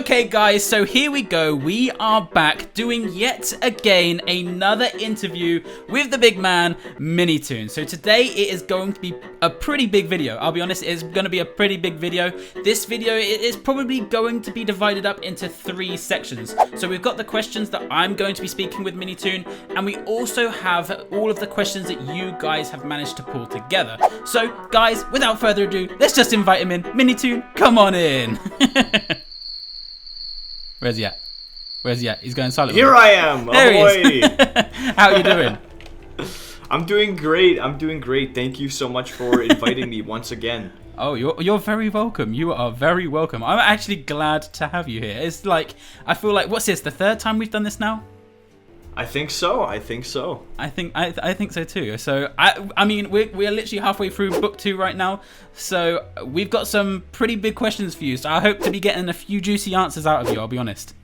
Okay guys, so here we go. We are back doing yet again another interview with the big man, MiniToon. So today it is going to be a pretty big video. I'll be honest, it is going to be a pretty big video. This video is probably going to be divided up into 3 sections. So we've got the questions that I'm going to be speaking with MiniToon, and we also have all of the questions that you guys have managed to pull together. So guys, without further ado, let's just invite him in. MiniToon, come on in. Where's he at? Where's he at? He's going silent. Here I am. There Ahoy. he is. How are you doing? I'm doing great. I'm doing great. Thank you so much for inviting me once again. Oh, you're very welcome. You are very welcome. I'm actually glad to have you here. It's like, I feel like, what's this? The 3rd time we've done this now? I think so. I think so. I think so too. So I mean we're literally halfway through book 2 right now. So we've got some pretty big questions for you. So I hope to be getting a few juicy answers out of you. I'll be honest.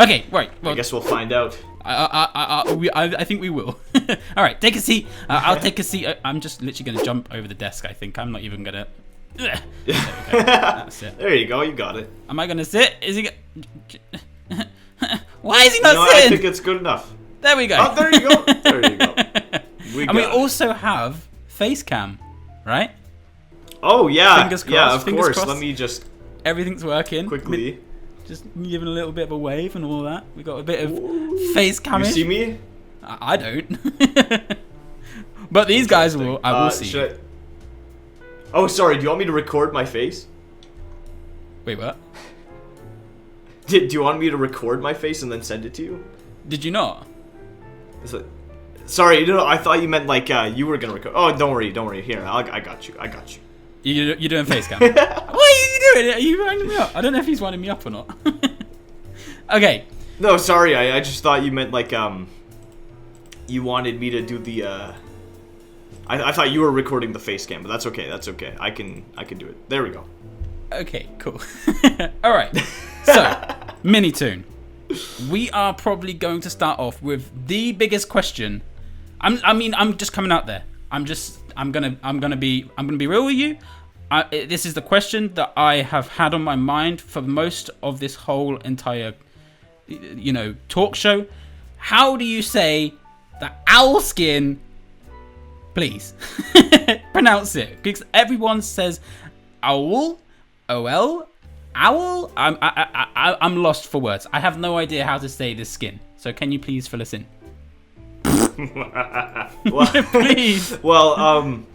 Okay, right. Well, I guess we'll find out. I think we will. All right, take a seat. I'll take a seat. I'm just literally gonna jump over the desk. I think I'm not even gonna. There we go. That's it. There you go. You got it. Am I gonna sit? Is he? Why is he not sitting? I think it's good enough. There we go. Oh, there you go. There you go. We also have face cam, right? Oh yeah. Fingers crossed. Yeah, of Fingers course. crossed. Let me just Everything's working quickly. Just giving a little bit of a wave and all that. We got a bit of face cam. You see me? I don't. But these guys will. I will see. Oh, sorry. Do you want me to record my face? Wait, what? Do you want me to record my face and then send it to you? Did you not? Sorry, no, I thought you meant like you were gonna record. Oh, don't worry. Here, I got you. You're doing face cam. What are you doing? Are you winding me up? I don't know if he's winding me up or not. Okay. No, sorry. I just thought you meant like you wanted me to do the I thought you were recording the face cam, but that's okay. That's okay. I can do it. There we go. Okay, cool. All right. So, MiniToon, we are probably going to start off with the biggest question. I'm just coming out there. I'm gonna be real with you. This is the question that I have had on my mind for most of this whole entire, talk show. How do you say the owl skin? Please pronounce it, because everyone says owl, OL. Owl? I'm lost for words. I have no idea how to say this skin. So can you please fill us in? Well, please. Well,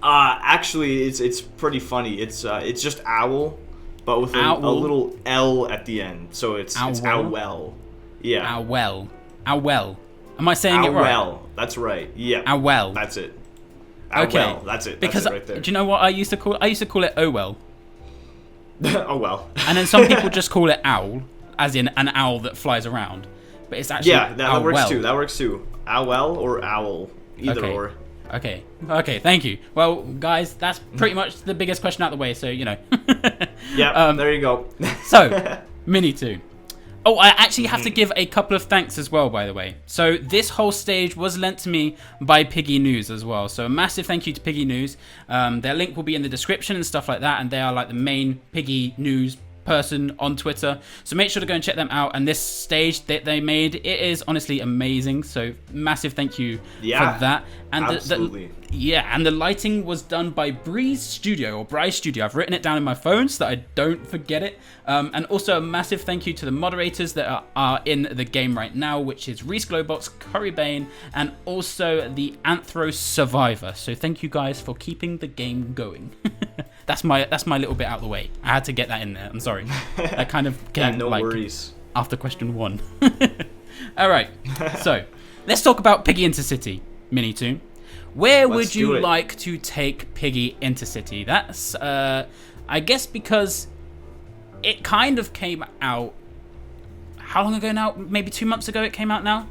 actually, it's pretty funny. It's just owl, but with a little L at the end. So it's owl. Yeah. Owl. Am I saying it right? Owl. That's right. Yeah. Owl. That's it. Okay. Owl. That's it. Because that's it right there. Do you know what I used to call it? I used to call it Owell. Oh well. And then some people just call it owl, as in an owl that flies around. But it's actually that works too. That works too. Owl or owl, either or. Okay. Thank you. Well, guys, that's pretty much the biggest question out of the way. So Yeah. There you go. So, MiniToon. Oh, I actually have to give a couple of thanks as well, by the way. So this whole stage was lent to me by PiggyNews as well. So a massive thank you to PiggyNews. Their link will be in the description and stuff like that. And they are like the main PiggyNews person on Twitter. So make sure to go and check them out. And this stage that they made, it is honestly amazing. So massive thank you for that. And absolutely. And the lighting was done by Bryce Studio. I've written it down in my phone so that I don't forget it. And also a massive thank you to the moderators that are in the game right now, which is Reese Glowbox, Curry Bane, and also the Anthro Survivor. So thank you guys for keeping the game going. That's my little bit out of the way. I had to get that in there. I'm sorry. That kind of came no worries. After question 1. All right. So let's talk about Piggy Intercity, MiniToon. Where would you like to take Piggy Intercity? That's, I guess, because it kind of came out. How long ago now? Maybe 2 months ago it came out now,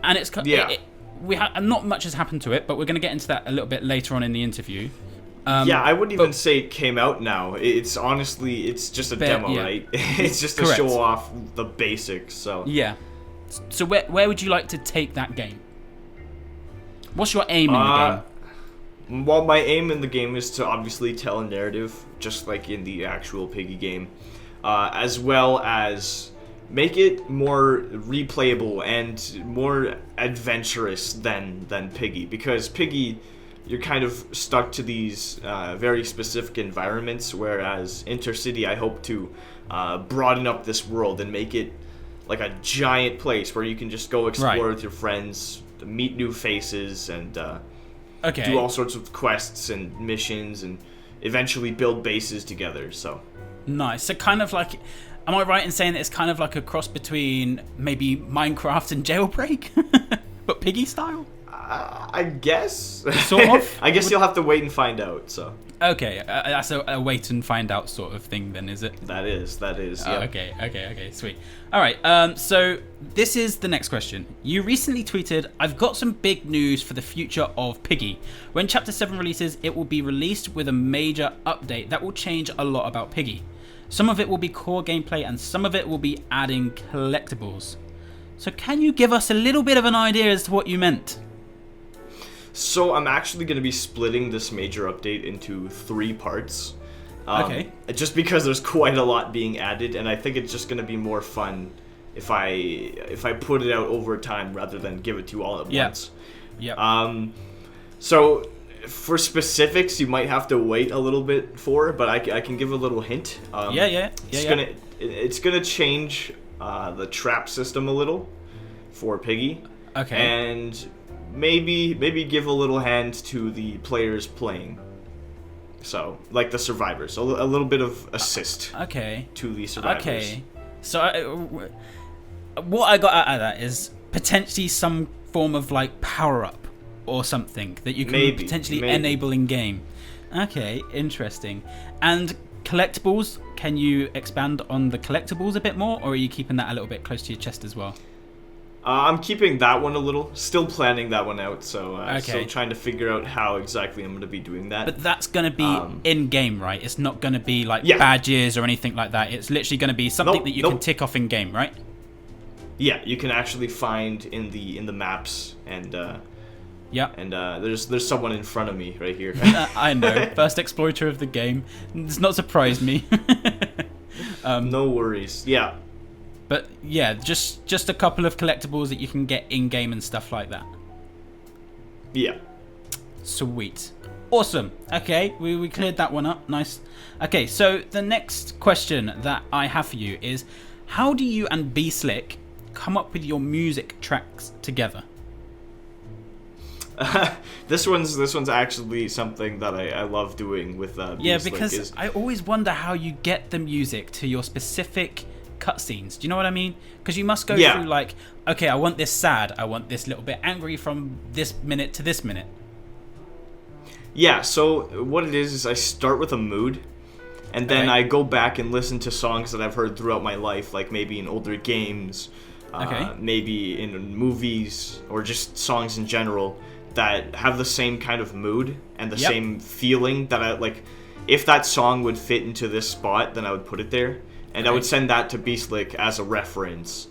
and it's not much has happened to it, but we're going to get into that a little bit later on in the interview. I wouldn't even say it came out now. It's honestly, it's just a demo, right? It's just to show off the basics. So yeah. So where would you like to take that game? What's your aim in the game? While my aim in the game is to obviously tell a narrative, just like in the actual Piggy game, as well as make it more replayable and more adventurous than Piggy. Because Piggy, you're kind of stuck to these very specific environments, whereas Intercity, I hope to broaden up this world and make it like a giant place where you can just go explore with your friends, meet new faces, and do all sorts of quests and missions, and eventually build bases together. So nice. So kind of like, am I right in saying that it's kind of like a cross between maybe Minecraft and Jailbreak, but Piggy style? I guess. Sort of. I guess you'll have to wait and find out. So. Okay, that's a wait and find out sort of thing then, is it? That is. Yeah. Okay, sweet. All right, so this is the next question. You recently tweeted, "I've got some big news for the future of Piggy. When Chapter 7 releases, it will be released with a major update that will change a lot about Piggy. Some of it will be core gameplay and some of it will be adding collectibles. So can you give us a little bit of an idea as to what you meant?" So I'm actually going to be splitting this major update into 3 parts. Okay. Just because there's quite a lot being added, and I think it's just going to be more fun if I put it out over time rather than give it to you all at once. Yeah. So for specifics, you might have to wait a little bit for, but I can give a little hint. It's gonna change the trap system a little for Piggy. Okay. And maybe give a little hand to the players playing. So, like the survivors, a little bit of assist. To the survivors. Okay. So what I got out of that is potentially some form of like power up or something that you can potentially enable in game. Okay, interesting. And collectibles, can you expand on the collectibles a bit more, or are you keeping that a little bit close to your chest as well? I'm keeping that one a little. Still planning that one out, so still trying to figure out how exactly I'm going to be doing that. But that's going to be in-game, right? It's not going to be like badges or anything like that. It's literally going to be something that you can tick off in-game, right? Yeah, you can actually find in the maps, and there's someone in front of me right here. I know, first exploiter of the game. It's not surprised me. No worries. Yeah. But yeah, just a couple of collectibles that you can get in-game and stuff like that. Yeah. Sweet. Awesome. Okay, we cleared that one up. Nice. Okay, so the next question that I have for you is, how do you and B Slick come up with your music tracks together? This one's actually something that I love doing with B Slick. Because I always wonder how you get the music to your specific cutscenes. Do you know what I mean? Because you must go through like, okay, I want this sad, I want this little bit angry from this minute to this minute. Yeah, so what it is I start with a mood, and then I go back and listen to songs that I've heard throughout my life, like maybe in older games, maybe in movies, or just songs in general that have the same kind of mood and the same feeling that I like. If that song would fit into this spot, then I would put it there. And I would send that to B-Slick as a reference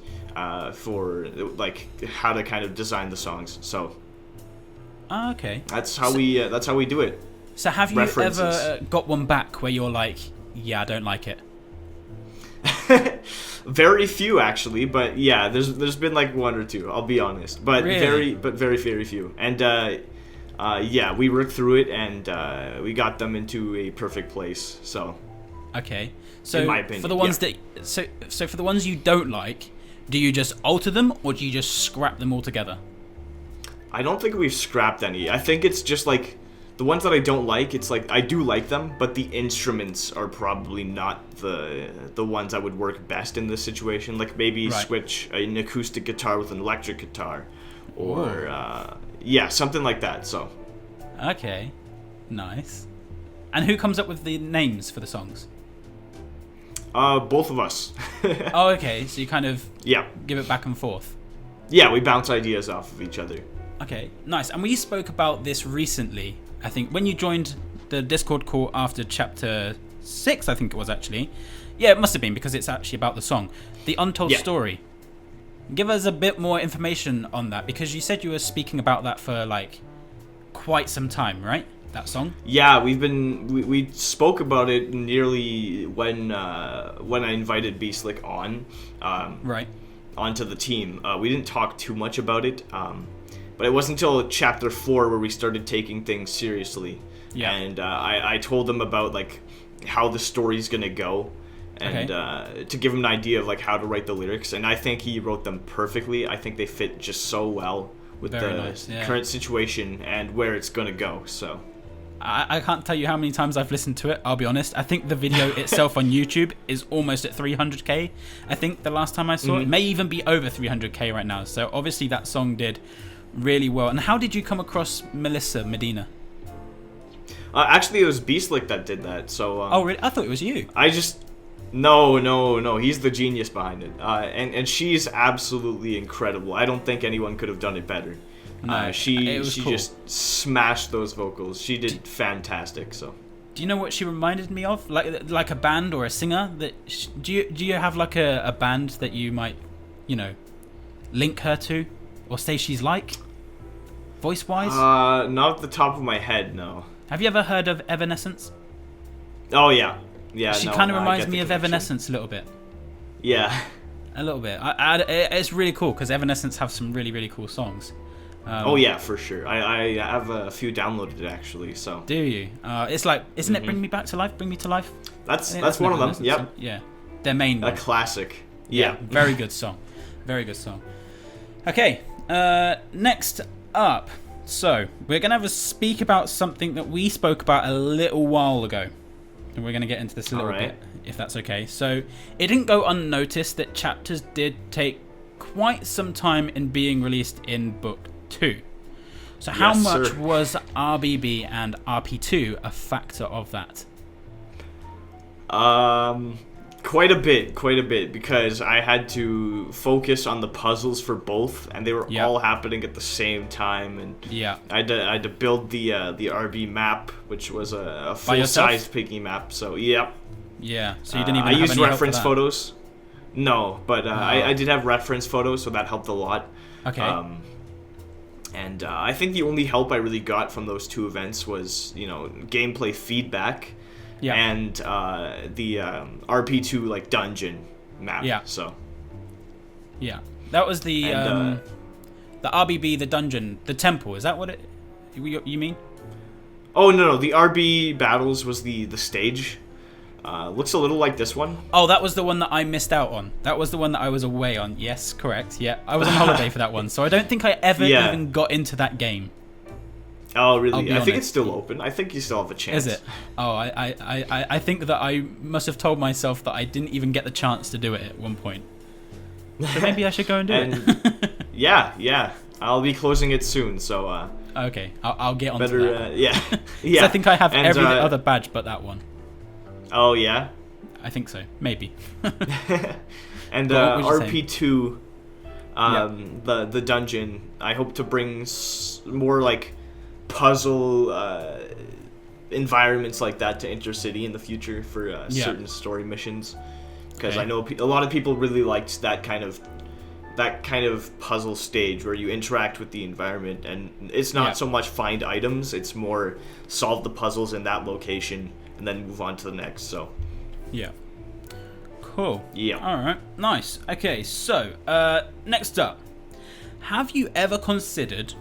for like how to kind of design the songs. So that's how we do it. So have you ever got one back where you're like, yeah, I don't like it? Very few actually, but yeah, there's been like 1 or 2. I'll be honest, but very few. And we worked through it and we got them into a perfect place. So. Okay. So in my opinion, for the ones so for the ones you don't like, do you just alter them or do you just scrap them altogether? I don't think we've scrapped any. I think it's just like the ones that I don't like, it's like I do like them, but the instruments are probably not the ones that would work best in this situation. Like maybe switch an acoustic guitar with an electric guitar, or something like that. So okay, nice. And who comes up with the names for the songs? Both of us. Oh, okay. So you kind of give it back and forth. Yeah, we bounce ideas off of each other. Okay, nice. And we spoke about this recently. I think when you joined the Discord call after Chapter 6, I think it was actually. Yeah, it must have been because it's actually about the song, The Untold Story. Give us a bit more information on that because you said you were speaking about that for like quite some time, right? that song? Yeah, we spoke about it nearly when I invited Beastlick on, Right. onto the team. We didn't talk too much about it, but it wasn't until chapter 4 where we started taking things seriously. Yeah. And I told him about like how the story's gonna go, and to give him an idea of like how to write the lyrics. And I think he wrote them perfectly. I think they fit just so well with current situation and where it's gonna go. So I can't tell you how many times I've listened to it, I'll be honest. I think the video itself on YouTube is almost at 300k. I think the last time I saw it may even be over 300k right now. So obviously that song did really well. And how did you come across Melissa Medina? Actually, it was Beastlick that did that. So oh, really? I thought it was you. No. He's the genius behind it. And she's absolutely incredible. I don't think anyone could have done it better. No, she cool. just smashed those vocals. She did fantastic. So, do you know what she reminded me of? Like a band or a singer? Do you have like a band that you might, link her to, or say she's like, voice wise? Not at the top of my head, no. Have you ever heard of Evanescence? Oh yeah. She kind of reminds me of Evanescence a little bit. Yeah. A little bit. It's really cool because Evanescence have some really, really cool songs. Oh yeah, for sure. I have a few downloaded actually. So. Do you? It's like, isn't it Bring Me Back to Life? Bring Me to Life? That's one of them. Yep. Yeah. Their main one. A classic. Yeah. Very good song. Very good song. Okay. Next up. So we're gonna have a speak about something that we spoke about a little while ago. And we're going to get into this a little bit, if that's okay. So, it didn't go unnoticed that chapters did take quite some time in being released in Book 2. So, how much was RBB and RP2 a factor of that? Quite a bit, because I had to focus on the puzzles for both, and they were all happening at the same time, and I had to build the RB map, which was a full-size Piggy map. So so you didn't even. I used reference photos. No, but I did have reference photos, so that helped a lot. Okay. And I think the only help I really got from those two events was gameplay feedback. Yeah. And the RP2 like dungeon map. Yeah. So. Yeah, that was the RBB, the dungeon, the temple. Is that what you mean? Oh no, the RB battles was the stage. Looks a little like this one. Oh, that was the one that I missed out on. That was the one that I was away on. Yes, correct. Yeah, I was on holiday for that one, so I don't think I ever even got into that game. Oh, really? I think it's still open. I think you still have a chance. Is it? Oh, I think that I must have told myself that I didn't even get the chance to do it at one point. So maybe I should go and do it. Yeah. I'll be closing it soon, so... okay, I'll get onto that. Yeah. I think I have every other badge but that one. Oh, yeah? I think so. Maybe. And RP2, the dungeon, I hope to bring more, like... puzzle environments like that to Intercity in the future for certain story missions, because I know a lot of people really liked that kind of puzzle stage where you interact with the environment, and it's not so much find items, it's more solve the puzzles in that location and then move on to the next. So cool. All right, nice. Okay, so next up, have you ever considered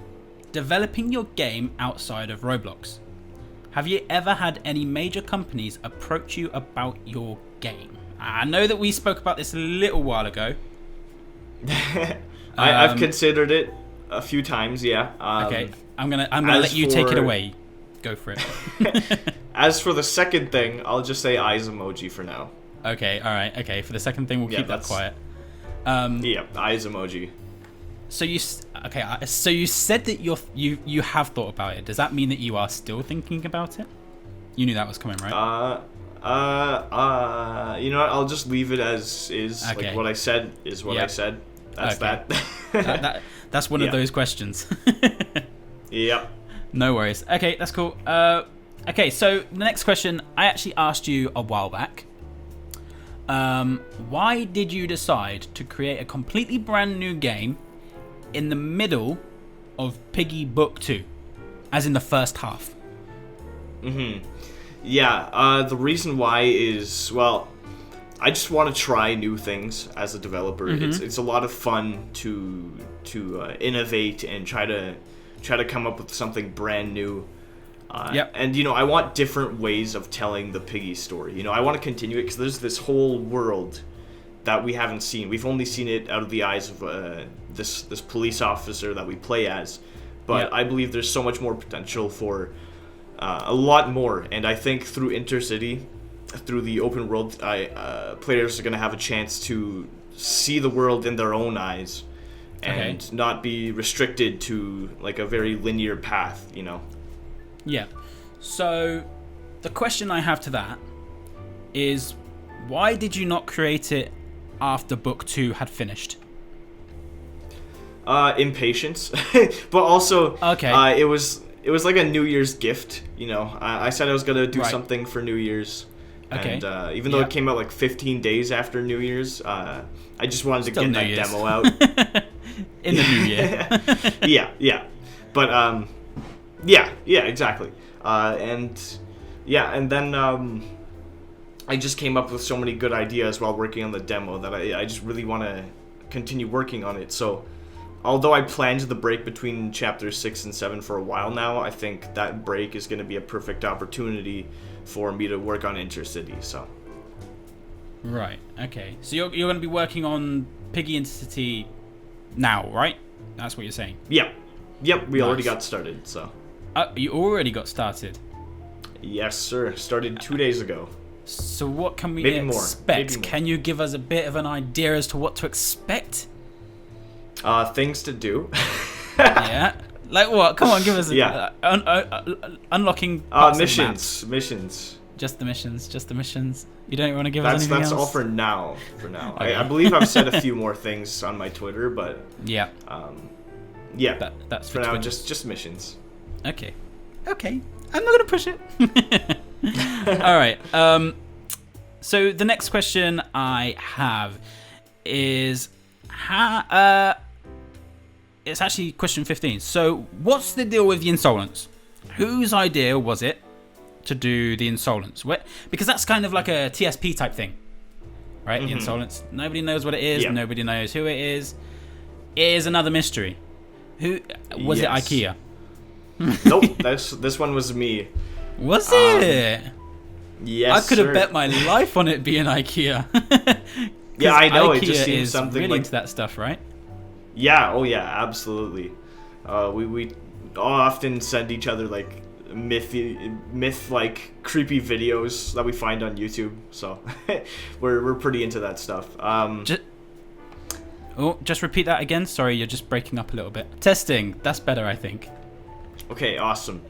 developing your game outside of Roblox? Have you ever had any major companies approach you about your game? I know that we spoke about this a little while ago. I've considered it a few times, okay, I'm gonna let you take it away. Go for it. As for the second thing, I'll just say eyes emoji for now. Okay, all right. Okay, for the second thing, we'll keep that quiet. Eyes emoji. So you said that you have thought about it. Does that mean that you are still thinking about it? You knew that was coming, right? You know what? I'll just leave it as is. Okay. Like what I said is what I said. That's that. That's one of those questions. Yep. No worries. Okay, that's cool. Okay, so the next question I actually asked you a while back. Why did you decide to create a completely brand new game in the middle of Piggy Book 2, as in the first half? Yeah, the reason why is, well, I just want to try new things as a developer. It's a lot of fun to innovate and try to come up with something brand new. And I want different ways of telling the Piggy story. I want to continue it because there's this whole world that we haven't seen. We've only seen it out of the eyes of this police officer that we play as. But I believe there's so much more potential for a lot more. And I think through Intercity, through the open world, players are going to have a chance to see the world in their own eyes and not be restricted to like a very linear path, Yeah. So the question I have to that is, why did you not create it after book 2 had finished? Impatience, but also it was like a New Year's gift. I said I was gonna do something for New Year's, and even though it came out like 15 days after New Year's, I just wanted to get that demo out in the new year. But exactly. And then I just came up with so many good ideas while working on the demo that I just really want to continue working on it. So although I planned the break between chapters 6 and 7 for a while now, I think that break is going to be a perfect opportunity for me to work on Intercity. So right, okay. So you're going to be working on Piggy Intercity now, right? That's what you're saying? Yep, we already got started, so. You already got started? Yes, sir. Started 2 days ago. So what can we Maybe expect? Maybe more. Can you give us a bit of an idea as to what to expect? Things to do. Yeah. Like what? Come on, give us unlocking missions. Just the missions. You don't want to give us anything else? That's all for now. Okay. I believe I've said a few more things on my Twitter, but that's for now. Just missions. Okay. I'm not gonna push it. All right. So the next question I have is it's actually question 15. So what's the deal with the Insolence? Whose idea was it to do the Insolence? Because that's kind of like a TSP type thing, right? The Insolence. Nobody knows what it is. Yeah. Nobody knows who it is. It is another mystery. Who was it? IKEA. Nope. This one was me. Was it? Yes. I could have bet my life on it being IKEA. Yeah, I know. IKEA it just seems is something really like into that stuff, right? Yeah. Oh yeah. Absolutely. We often send each other like myth like creepy videos that we find on YouTube. So we're pretty into that stuff. Just repeat that again. Sorry, you're just breaking up a little bit. Testing. That's better, I think. Okay. Awesome.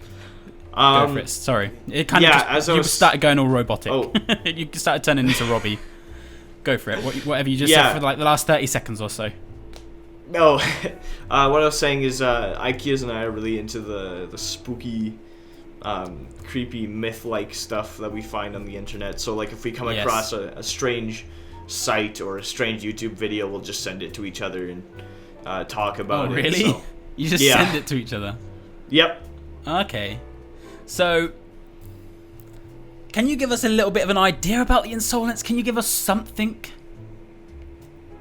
Go for it. Sorry. It kind of you started going all robotic. Oh. You started turning into Robbie. Go for it. Whatever you just said for like the last 30 seconds or so. No. What I was saying is Ikeas and I are really into the spooky, creepy myth-like stuff that we find on the internet. So like if we come across a strange site or a strange YouTube video, we'll just send it to each other and talk about it. Oh, really? So, you just send it to each other? Yep. Okay. So, can you give us a little bit of an idea about the Insolence? Can you give us something?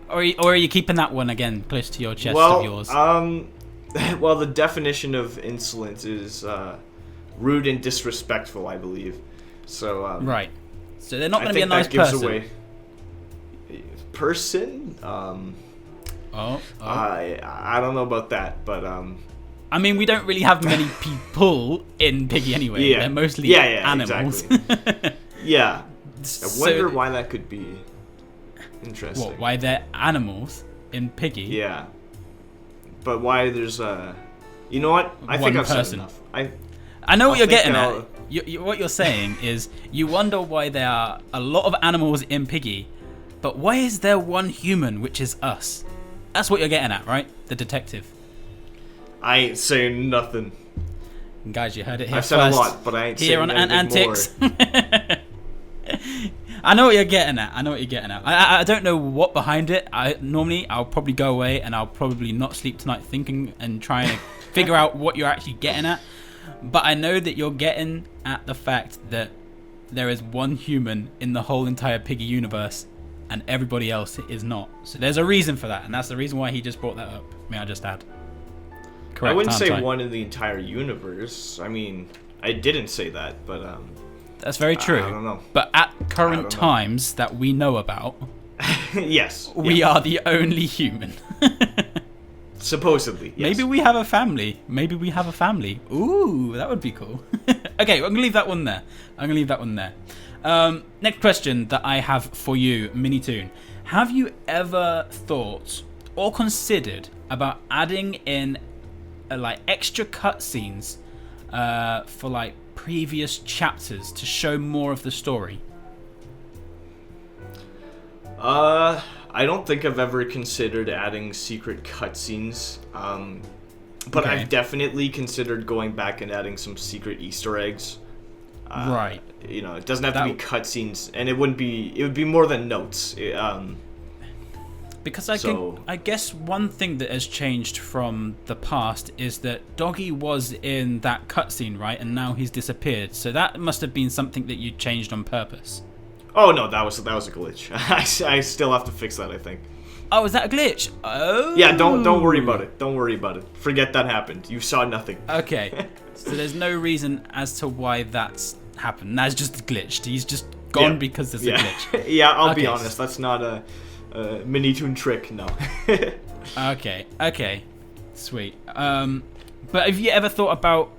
Or are you keeping that one, again, close to your chest of yours? Well, the definition of insolence is rude and disrespectful, I believe. So right. So they're not going to be a nice person. Person? I don't know about that, but I mean, we don't really have many people in Piggy anyway. Yeah. They're mostly animals. Exactly. Yeah. I wonder why that could be. Interesting. What? Why they're animals in Piggy? Yeah. But why there's you know what? I think I've said enough. I know what you're getting at. What you're saying is you wonder why there are a lot of animals in Piggy, but why is there one human, which is us? That's what you're getting at, right? The detective. I ain't saying nothing. Guys, you heard it here I've first. said a lot, but I ain't saying anything more. Antixx. I know what you're getting at. I don't know what behind it. I'll probably go away and I'll probably not sleep tonight thinking and trying to figure out what you're actually getting at. But I know that you're getting at the fact that there is one human in the whole entire Piggy universe and everybody else is not. So there's a reason for that, and that's the reason why he just brought that up. May I just add? Correct, I wouldn't say one in the entire universe. I mean, I didn't say that, but that's very true. I don't know. But at current times that we know about, yes, we are the only human. Supposedly, yes. Maybe we have a family. Ooh, that would be cool. Okay, I'm gonna leave that one there. Next question that I have for you, MiniToon. Have you ever thought or considered about adding in like extra cutscenes for like previous chapters to show more of the story? I don't think I've ever considered adding secret cutscenes, but I've definitely considered going back and adding some secret Easter eggs. Right. You know, it doesn't have to be cutscenes, and it would be more than notes. Because I guess one thing that has changed from the past is that Doggy was in that cutscene, right? And now he's disappeared. So that must have been something that you changed on purpose. Oh no, that was a glitch. I still have to fix that, I think. Oh, is that a glitch? Oh. Yeah, don't worry about it. Don't worry about it. Forget that happened. You saw nothing. Okay. So there's no reason as to why that's happened. That's just a glitch. He's just gone because there's a glitch. Yeah, I'll be honest. That's not a MiniToon trick, no. Okay. Sweet. But have you ever thought about,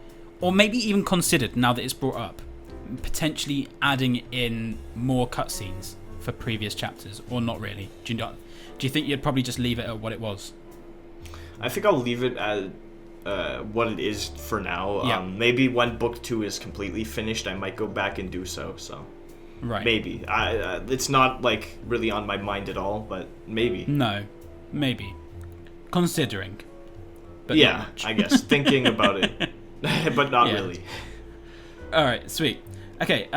or maybe even considered, now that it's brought up, potentially adding in more cutscenes for previous chapters, or not really? Do you think you'd probably just leave it at what it was? I think I'll leave it at what it is for now. Yeah. Maybe when book 2 is completely finished, I might go back and do so. Right. Maybe. It's not like really on my mind at all, but maybe. No, maybe. Considering. But yeah, not much. I guess thinking about it, but not really. All right, sweet. Okay,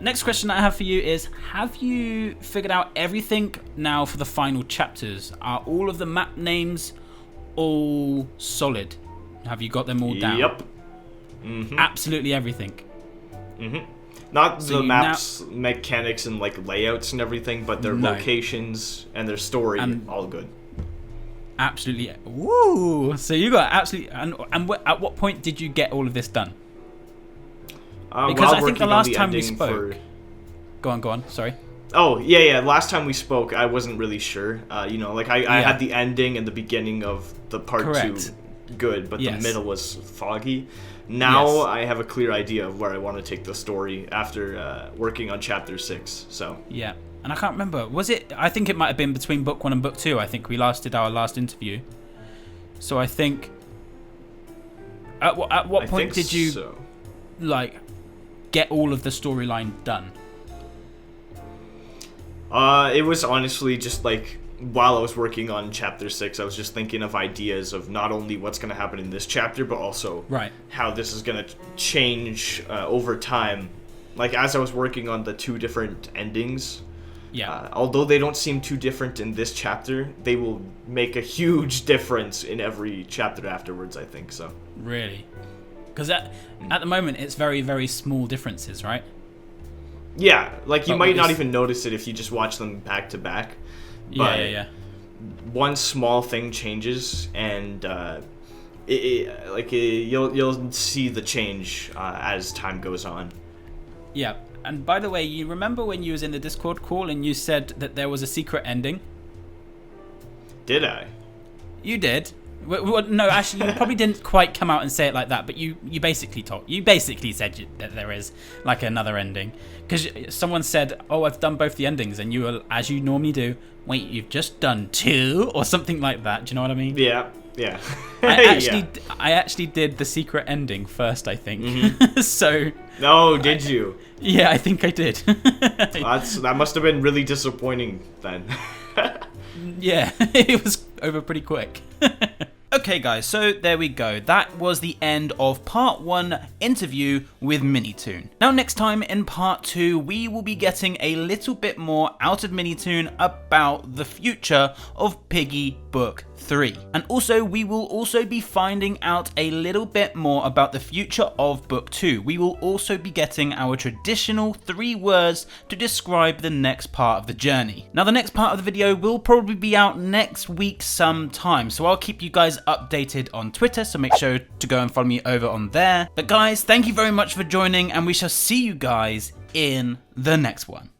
next question I have for you is, have you figured out everything now for the final chapters? Are all of the map names all solid? Have you got them all down? Yep. Mm-hmm. Absolutely everything. Mm-hmm. Not the maps, mechanics, and like layouts and everything, but their locations and their story, all good. Absolutely. Woo! So you got absolutely. And at what point did you get all of this done? Because I think the last time we spoke. Go on. Sorry. Oh yeah. Last time we spoke, I wasn't really sure. I had the ending and the beginning of the part 2 good, but the middle was foggy. Now I have a clear idea of where I want to take the story after working on chapter 6. So yeah, and I can't remember. Was it? I think it might have been between book 1 and book 2. I think we did our last interview. So I think. At what point did you get all of the storyline done? It was honestly just like while I was working on chapter 6, I was just thinking of ideas of not only what's going to happen in this chapter, but also how this is going to change over time. Like as I was working on the 2 different endings, although they don't seem too different in this chapter, they will make a huge difference in every chapter afterwards, I think so. Really? Because at the moment, it's very, very small differences, right? Yeah, like you might not even notice it if you just watch them back to back. But yeah. One small thing changes, and you'll see the change as time goes on. Yeah, and by the way, you remember when you was in the Discord call and you said that there was a secret ending? Did I? You did. No, actually, you probably didn't quite come out and say it like that, but you basically said that there is like another ending, because someone said, "Oh, I've done both the endings," and you were, as you normally do, "Wait, you've just done 2 or something like that." Do you know what I mean? Yeah. I actually did the secret ending first, I think. Mm-hmm. So. No, did you? Yeah, I think I did. That must have been really disappointing then. Yeah, it was over pretty quick. Okay guys, so there we go. That was the end of part 1 interview with MiniToon. Now next time in part 2, we will be getting a little bit more out of MiniToon about the future of Piggy Book 3. And also, we will also be finding out a little bit more about the future of Book 2. We will also be getting our traditional 3 words to describe the next part of the journey. Now the next part of the video will probably be out next week sometime, so I'll keep you guys updated on Twitter, so make sure to go and follow me over on there. But guys, thank you very much for joining, and we shall see you guys in the next one.